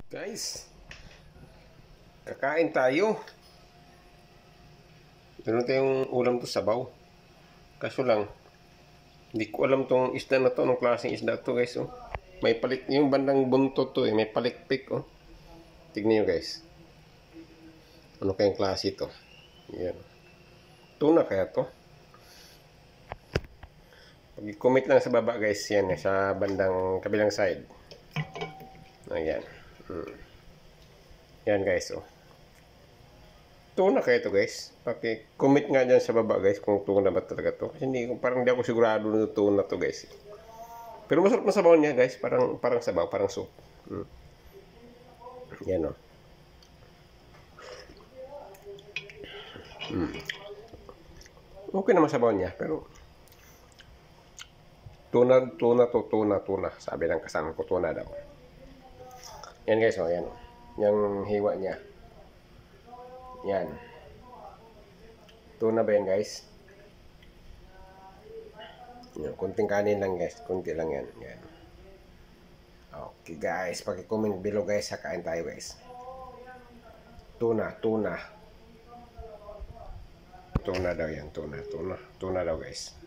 Guys, kakain tayo. Meron tayong ulam to, sabaw. Kaso lang, hindi ko alam tong isda na to. Anong klaseng isda to, guys, oh. May palik, yung bandang buntot to, eh. May palikpik, oh. Tignan nyo, guys. Ano kayang klase to? Yan. Tuna kaya to? Pag-comment lang sa baba, guys. Yan, sa bandang kabilang side. Ayan. Yan, guys, oh. Tuna kaya to, guys. Paki-comment nga dyan sa baba, guys, kung tuna ba talaga to. Kasi parang hindi ako sigurado na tuna to, guys. Pero masarap na sabaw niya, guys. Parang sabaw, parang soup. Yan, oh. Okay naman sabaw niya, pero tuna. Sabi ng kasama ko, tuna daw. Yan, guys, oh, yan. Yung hiwa niya. Yan. Tuna ba yan, guys? Yan, kunting kanin lang, guys. Kunti lang yan. Yan. Okay, guys. Paki-comment below, guys. Kain tayo, guys. Tuna. Tuna daw yan. Tuna daw, guys.